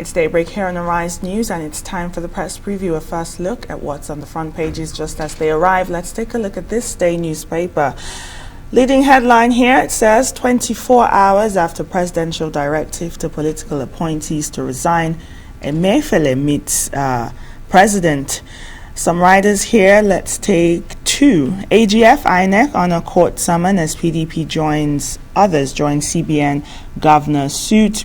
It's Daybreak here on Arise News, and it's time for the press preview. A first look at what's on the front pages just as they arrive. Let's take a look at this day newspaper. Leading headline here, it says 24 hours after presidential directive to political appointees to resign, Emefiele meets president. Some riders here, let's take two. AGF INEC on a court summon as PDP joins CBN governor suit.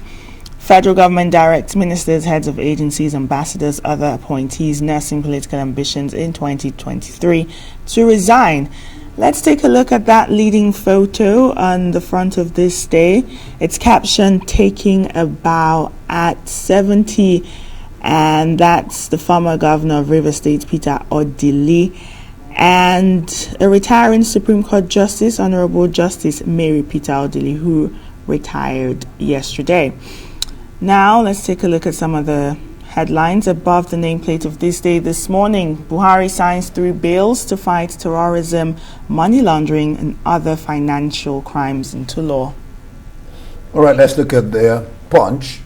Federal government directs ministers, heads of agencies, ambassadors, other appointees nursing political ambitions in 2023 to resign. Let's take a look at that leading photo on the front of this day. It's captioned "Taking a Bow at 70," and that's the former governor of Rivers State, Peter Odili, and a retiring Supreme Court Justice, Honorable Justice Mary Peter Odili, who retired yesterday. Now, let's take a look at some of the headlines above the nameplate of this day. This morning, Buhari signs 3 bills to fight terrorism, money laundering, and other financial crimes into law. All right, let's look at the Punch.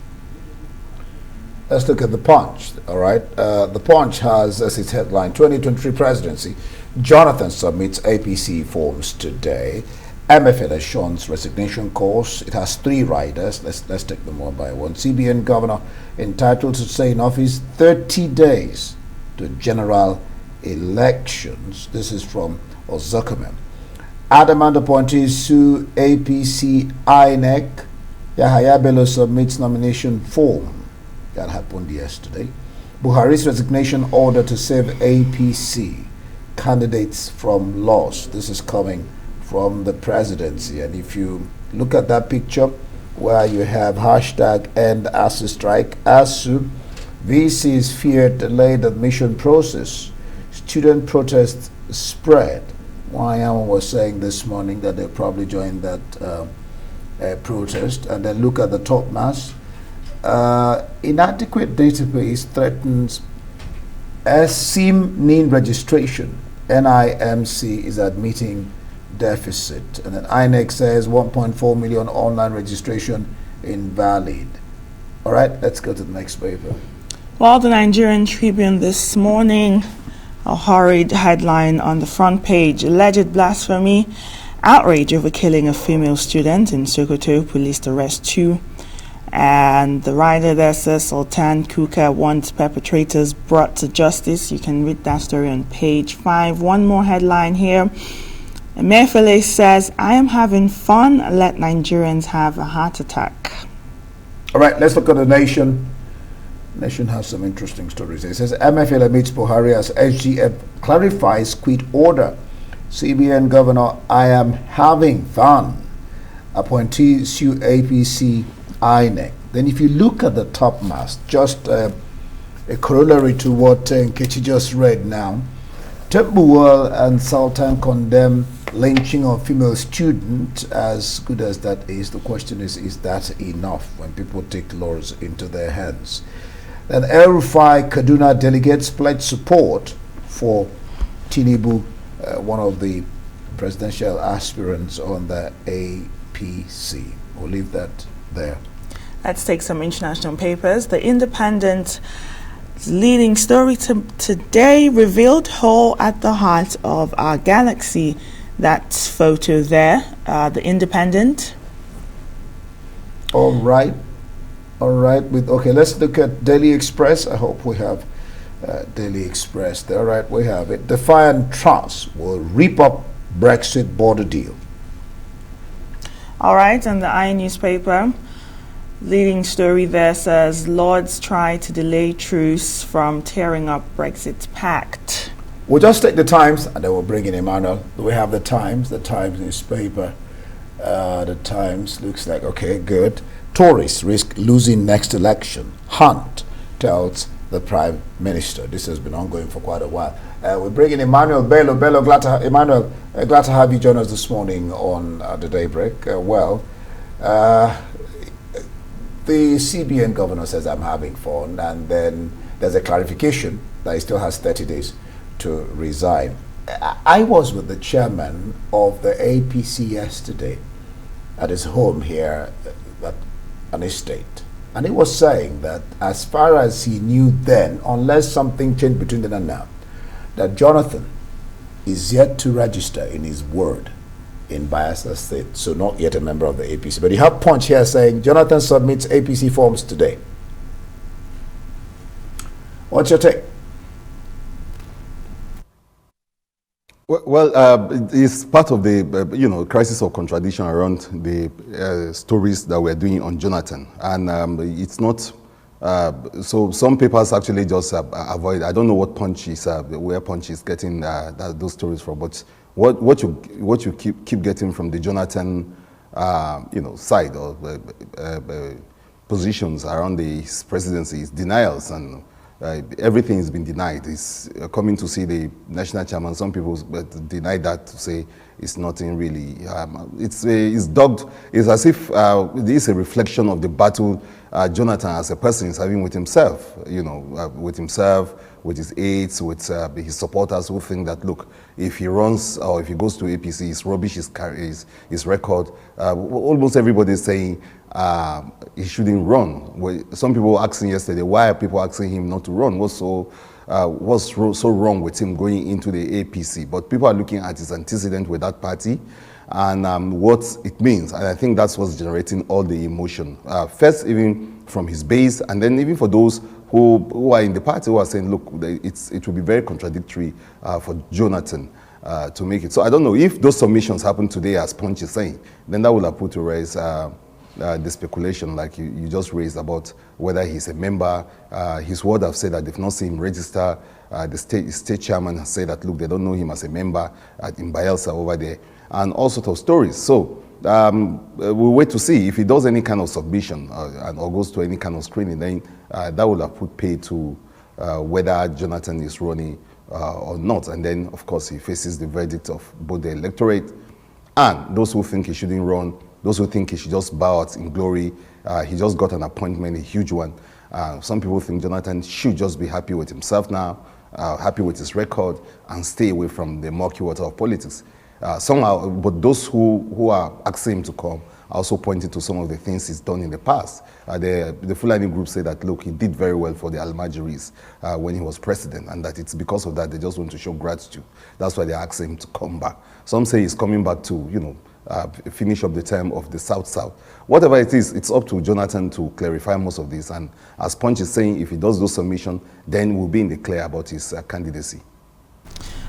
Let's look at the Punch, all right? The Punch has as its headline, 2023 presidency. Jonathan submits APC forms today. Emefiele shuns resignation course. It has 3 riders. Let's take them one by one. CBN governor entitled to stay in office 30 days to general elections. This is from Ozukume. Adamant appointees sue APC INEC. Yahaya Bello submits nomination form. That happened yesterday. Buhari's resignation order to save APC candidates from loss. This is coming from the presidency. And if you look at that picture where you have hashtag end ASU strike, ASU, VCs feared delayed admission process, student protests spread. Wayama was saying this morning that they'll probably join that protest. And then look at the top mass. Inadequate database threatens SIM registration. NIMC is admitting deficit. And then INEC says 1.4 million online registration invalid. All right, let's go to the next paper. Well, the Nigerian Tribune this morning, a horrid headline on the front page: alleged blasphemy, outrage over killing a female student in Sokoto, police arrest 2. And the writer there says Sultan Kuka wants perpetrators brought to justice. You can read that story on page 5. One more headline here. Emefiele says, "I am having fun. Let Nigerians have a heart attack." All right, let's look at the Nation. Nation has some interesting stories. It says Emefiele meets Buhari as SGF clarifies quit order. CBN governor, "I am having fun." Appointee sue APC INEC. Then if you look at the top mass, just a corollary to what Nkechi just read now, Tembuwal and Sultan condemn lynching of female student. As good as that is, the question is that enough when people take laws into their hands? Then El-Rufai Kaduna delegates pledge support for Tinubu, one of the presidential aspirants on the APC. We'll leave that there. Let's take some international papers. The Independent leading story today revealed hole at the heart of our galaxy. That photo there, the Independent. All right. Okay, let's look at Daily Express. I hope we have Daily Express there. All right, we have it. Defiant Truss will rip up Brexit border deal. All right, and the I newspaper leading story there says Lords try to delay truce from tearing up Brexit pact. We'll just take the Times and then we'll bring in Emmanuel. We have the Times newspaper. The Times looks like, okay, good. Tories risk losing next election. Hunt tells the Prime Minister. This has been ongoing for quite a while. We're bringing Emmanuel Bello. Glad to have you join us this morning on the Daybreak. The CBN governor says, "I'm having fun," and then there's a clarification that he still has 30 days to resign. I was with the chairman of the APC yesterday at his home here at an estate. And he was saying that as far as he knew then, unless something changed between then and now, that Jonathan is yet to register in his ward in Bayelsa State, so not yet a member of the APC. But you have Punch here saying Jonathan submits APC forms today. What's your take? Well, it's part of the crisis of contradiction around the stories that we're doing on Jonathan, and it's not. So some papers actually just avoid. I don't know what Punch is, where Punch is getting those stories from, but what you keep getting from the Jonathan, side or positions around his presidency is denials, and everything has been denied. It's coming to see the national chairman. Some people deny that, to say it's nothing really. It's dogged. It's as if this is a reflection of the battle Jonathan as a person is having with himself. With himself, with his aides, with his supporters who think that, look, if he runs or if he goes to APC, his rubbish, his record. Almost everybody is saying he shouldn't run. Some people were asking yesterday, why are people asking him not to run? What's so wrong with him going into the APC? But people are looking at his antecedent with that party and what it means. And I think that's what's generating all the emotion. First, even from his base, and then even for those who are in the party who are saying, look, it will be very contradictory for Jonathan to make it. So I don't know if those submissions happen today, as Punch is saying, then that will have put to raise the speculation like you just raised about whether he's a member. His word have said that they've not seen him register. The state chairman has said that, look, they don't know him as a member in Bayelsa over there, and all sorts of stories. So we'll wait to see if he does any kind of submission or goes to any kind of screening. Then that will have put pay to whether Jonathan is running or not. And then, of course, he faces the verdict of both the electorate and those who think he shouldn't run, those who think he should just bow out in glory. He just got an appointment, a huge one. Some people think Jonathan should just be happy with himself now, happy with his record, and stay away from the murky water of politics. Somehow, but those who are asking him to come are also pointing to some of the things he's done in the past. The Fulani group say that, look, he did very well for the Almajiris when he was president, and that it's because of that they just want to show gratitude. That's why they're asking him to come back. Some say he's coming back to, finish up the term of the South-South. Whatever it is, it's up to Jonathan to clarify most of this. And as Punch is saying, if he does those submissions, then we'll be in the clear about his candidacy.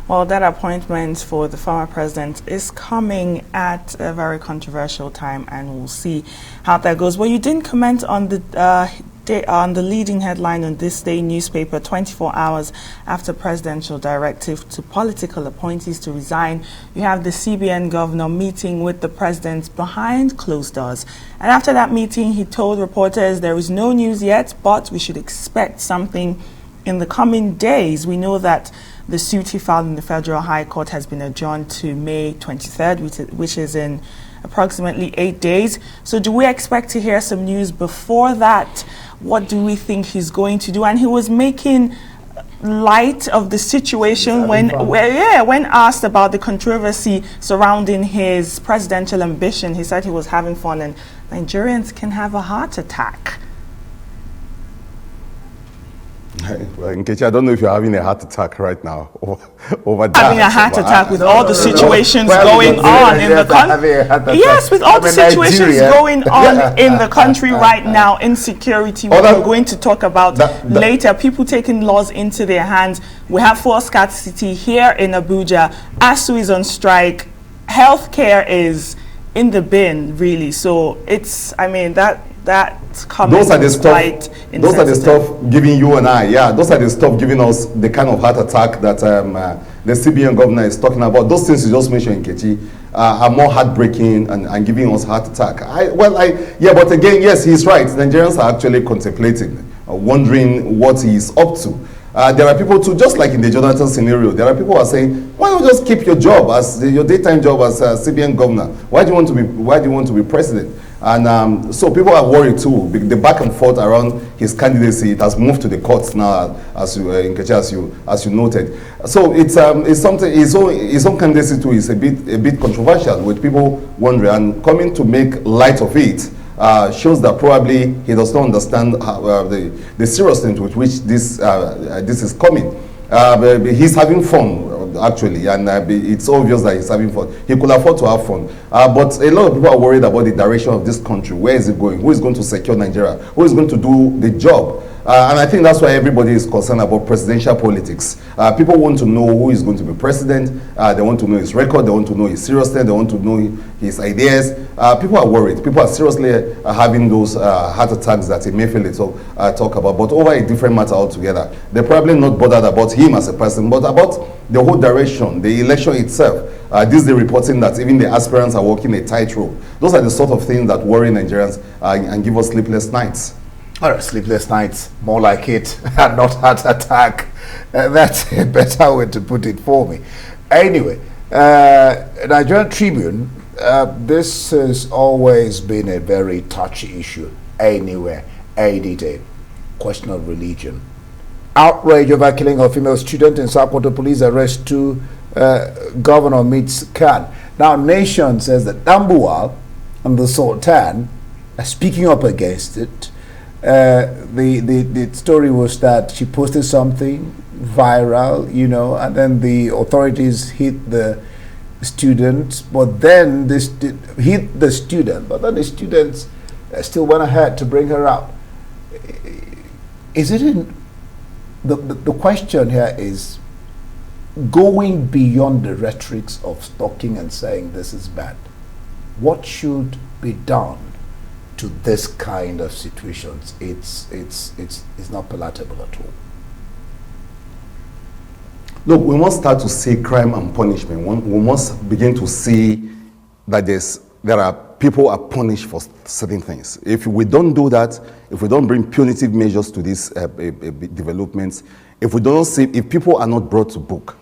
Well, that appointment for the former president is coming at a very controversial time, and we'll see how that goes. Well, you didn't comment on the leading headline on this day newspaper, 24 hours after presidential directive to political appointees to resign. You have the CBN governor meeting with the president behind closed doors. And after that meeting, he told reporters there is no news yet, but we should expect something in the coming days. We know that the suit he filed in the Federal High Court has been adjourned to May 23rd, which is in approximately 8 days. So do we expect to hear some news before that? What do we think he's going to do? And he was making light of the situation when asked about the controversy surrounding his presidential ambition. He said he was having fun, and Nigerians can have a heart attack. Well, Nkechi, I don't know if you're having a heart attack right now over that. Having a heart attack with all the situations going on in the country. Yes, with all the situations going on in the country right now, insecurity, what we're going to talk about later, people taking laws into their hands. We have fuel scarcity here in Abuja. ASU is on strike. Healthcare is in the bin, really. So it's, that those are the stuff giving you and I, those are the stuff giving us the kind of heart attack that the CBN governor is talking about. Those things you just mentioned, Nkechi, are more heartbreaking and giving us heart attack. But again, yes, he's right. Nigerians are actually contemplating, wondering what he's up to. There are people too, just like in the Jonathan scenario, there are people who are saying, why don't you just keep your job your daytime job as CBN governor? Why do you want to be president? And so people are worried too. The back and forth around his candidacy, it has moved to the courts now, as you noted. So it's something. His own candidacy too is a bit controversial, with people wondering and coming to make light of it. shows that probably he does not understand how, the seriousness with which this is coming. He's having fun, actually, and it's obvious that he's having fun. He could afford to have fun, but a lot of people are worried about the direction of this country. Where is it going? Who is going to secure Nigeria? Who is going to do the job? And I think that's why everybody is concerned about presidential politics. People want to know who is going to be president. They want to know his record. They want to know his seriousness. They want to know his ideas. People are worried. People are seriously having those heart attacks that Emefiele talk about, but over a different matter altogether. They're probably not bothered about him as a person, but about the whole direction, the election itself. This is the reporting that even the aspirants are walking a tightrope. Those are the sort of things that worry Nigerians and give us sleepless nights. All right, sleepless nights, more like it, and not heart attack. That's a better way to put it for me. Anyway, Nigerian Tribune, this has always been a very touchy issue anywhere, any day. Question of religion. Outrage over killing of female student in Sokoto. Police arrest 2. Governor meets Khan. Now, Nation says that Tambuwal and the Sultan are speaking up against it. The story was that she posted something viral, and then the authorities hit the students, but then this hit the student, but then the students still went ahead to bring her out. Is it in the question here is going beyond the rhetorics of stalking and saying this is bad. What should be done to this kind of situations? It's not palatable at all. Look, we must start to see crime and punishment. We must begin to see that there are people are punished for certain things. If we don't do that, if we don't bring punitive measures to these developments, if people are not brought to book,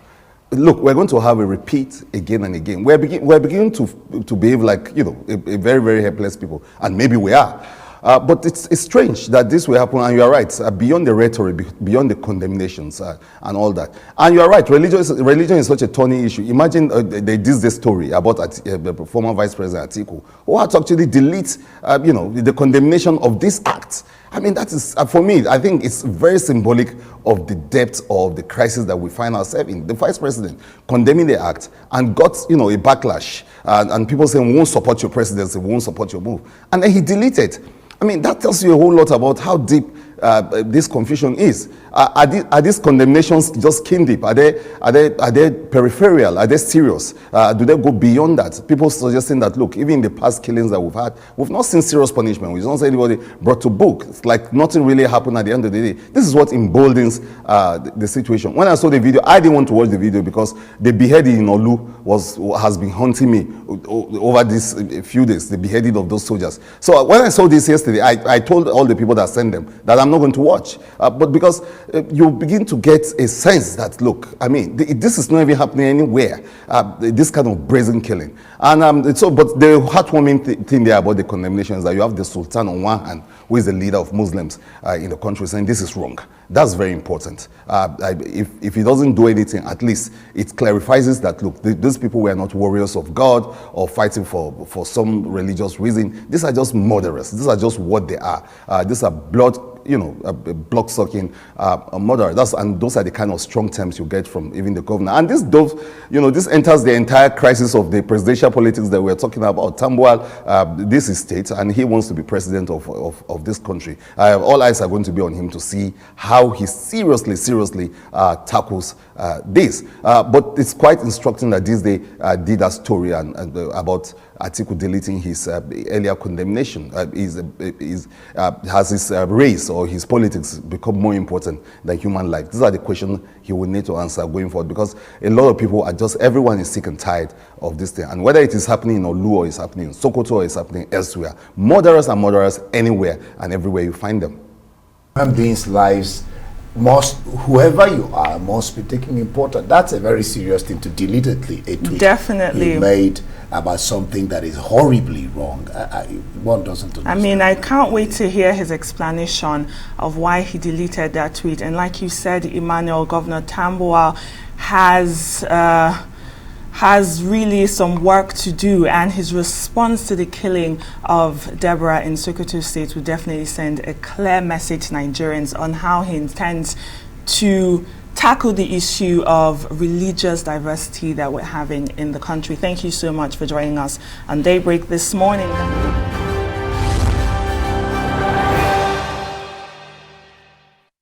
look, we're going to have a repeat again and again. We're beginning to behave like, a very, very helpless people, and maybe we are. But it's strange that this will happen, and you are right, beyond the rhetoric, beyond the condemnations and all that. And you are right, religion is such a thorny issue. Imagine they did this story about the former Vice President Atiku, who had to actually delete, the condemnation of this act. I mean, that is, for me, I think it's very symbolic of the depth of the crisis that we find ourselves in. The Vice President condemning the act and got, a backlash, and people saying, we won't support your presidency, we won't support your move. And then he deleted. I mean, that tells you a whole lot about how deep this confusion is. Are these condemnations just skin deep? Are they peripheral? Are they serious? Do they go beyond that? People suggesting that, look, even in the past killings that we've had, we've not seen serious punishment. We've not seen anybody brought to book. It's like nothing really happened at the end of the day. This is what emboldens the situation. When I saw the video, I didn't want to watch the video because the beheading in Olu has been haunting me over these few days, the beheading of those soldiers. So when I saw this yesterday, I told all the people that sent them that I'm not going to watch. But because you begin to get a sense that, look, I mean, this is not even happening anywhere, this kind of brazen killing. And but the heartwarming thing there about the condemnation is that you have the Sultan on one hand, who is the leader of Muslims in the country, saying this is wrong. That's very important. If he doesn't do anything, at least it clarifies that, look, these people were not warriors of God or fighting for some religious reason. These are just murderers. These are just what they are. These are blood-sucking murderers. And those are the kind of strong terms you get from even the governor. And this enters the entire crisis of the presidential politics that we're talking about. Tambuwal, this is state, and he wants to be president of this country. All eyes are going to be on him to see how he seriously tackles this. But it's quite instructing that this day did a story and about Atiku deleting his earlier condemnation. Has his race or his politics become more important than human life? These are the questions he will need to answer going forward, because a lot of people everyone is sick and tired of this thing. And whether it is happening in Olu or it's happening in Sokoto or it's happening elsewhere, murderers are murderers anywhere and everywhere you find them. Human beings' lives whoever you are, must be taken important. That's a very serious thing to delete a tweet definitely you made about something that is horribly wrong. One doesn't understand. I mean, I can't wait to hear his explanation of why he deleted that tweet. And like you said, Emmanuel, Governor Tambuwal has has really some work to do, and his response to the killing of Deborah in Sokoto State will definitely send a clear message to Nigerians on how he intends to tackle the issue of religious diversity that we're having in the country. Thank you so much for joining us on Daybreak this morning.